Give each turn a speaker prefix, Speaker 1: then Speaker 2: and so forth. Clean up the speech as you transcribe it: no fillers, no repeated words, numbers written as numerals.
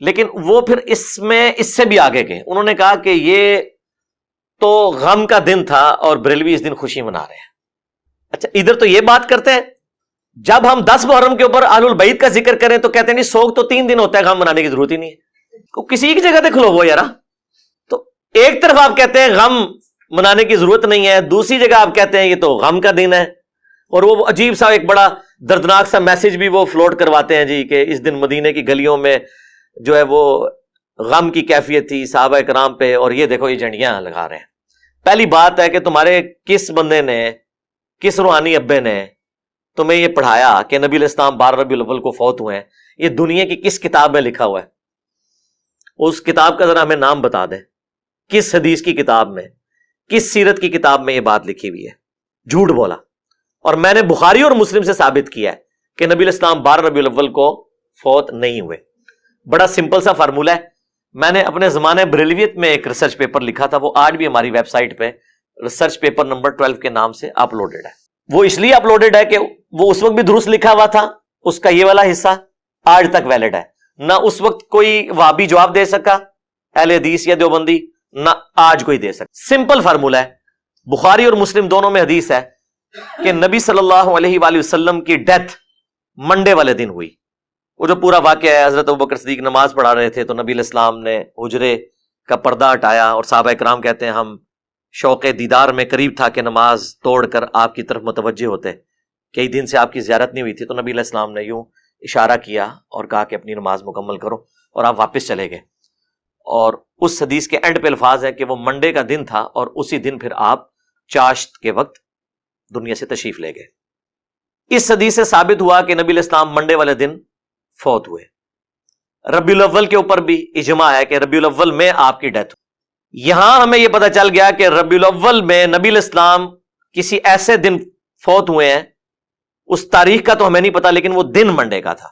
Speaker 1: لیکن وہ پھر اس میں اس سے بھی آگے گئے. انہوں نے کہا کہ یہ تو غم کا دن تھا اور بریلوی اس دن خوشی منا رہے ہیں. اچھا ادھر تو یہ بات کرتے ہیں, جب ہم 10 محرم کے اوپر اہل البیت کا ذکر کریں تو کہتے ہیں نہیں سوگ تو 3 دن ہوتا ہے, غم منانے کی ضرورت ہی نہیں ہے. کسی کی جگہ دیکھ لو وہ یارا. تو ایک طرف آپ کہتے ہیں غم منانے کی ضرورت نہیں ہے, دوسری جگہ آپ کہتے ہیں یہ تو غم کا دن ہے, اور وہ عجیب سا ایک بڑا دردناک سا میسج بھی وہ فلوٹ کرواتے ہیں جی کہ اس دن مدینے کی گلیوں میں جو ہے وہ غم کی کیفیت تھی صحابہ کرام پہ, اور یہ دیکھو یہ جھنڈیاں لگا رہے ہیں. پہلی بات ہے کہ تمہارے کس بندے نے, کس روحانی ابے نے تمہیں یہ پڑھایا کہ نبی علیہ السلام 12 ربیع الاول کو فوت ہوئے ہیں؟ یہ دنیا کی کس کتاب میں لکھا ہوا ہے؟ اس کتاب کا ذرا ہمیں نام بتا دیں. کس حدیث کی کتاب میں, کس سیرت کی کتاب میں یہ بات لکھی ہوئی ہے؟ جھوٹ بولا. اور میں نے بخاری اور مسلم سے ثابت کیا ہے کہ نبی علیہ السلام 12 ربیع الاول کو فوت نہیں ہوئے. بڑا سمپل سا فارمولہ ہے. میں نے اپنے زمانے بریلویت میں ایک ریسرچ پیپر لکھا تھا, وہ آج بھی ہماری ویب سائٹ پہ ریسرچ پیپر نمبر 12 کے نام سے اپلوڈڈ ہے. وہ اس لیے اپلوڈڈ ہے کہ وہ اس وقت بھی درست لکھا ہوا تھا, اس کا یہ والا حصہ آج تک ویلڈ ہے. نہ اس وقت کوئی وہابی جواب دے سکا اہل حدیث یا دیوبندی, نہ آج کوئی دے سکا. سمپل فارمولہ ہے. بخاری اور مسلم دونوں میں حدیث ہے کہ نبی صلی اللہ علیہ وآلہ وسلم کی ڈیتھ منڈے والے دن ہوئی. وہ جو پورا واقعہ ہے, حضرت ابوبکر صدیق نماز پڑھا رہے تھے تو نبی علیہ السلام نے حجرے کا پردہ ہٹایا, اور صحابہ کرام کہتے ہیں ہم شوق دیدار میں قریب تھا کہ نماز توڑ کر آپ کی طرف متوجہ ہوتے, کئی دن سے آپ کی زیارت نہیں ہوئی تھی. تو نبی علیہ السلام نے یوں اشارہ کیا اور کہا کہ اپنی نماز مکمل کرو, اور آپ واپس چلے گئے. اور اس حدیث کے اینڈ پہ الفاظ ہے کہ وہ منڈے کا دن تھا اور اسی دن پھر آپ چاشت کے وقت دنیا سے تشریف لے گئے. اس حدیث سے ثابت ہوا کہ نبی علیہ السلام منڈے والے دن فوت ہوئے. ربیع الاول کے اوپر بھی اجماع ہے کہ ربیع الاول میں آپ کی ڈیتھ ہوئی. یہاں ہمیں یہ پتہ چل گیا کہ ربیع الاول میں نبی علیہ السلام کسی ایسے دن فوت ہوئے ہیں, اس تاریخ کا تو ہمیں نہیں پتا, لیکن وہ دن منڈے کا تھا.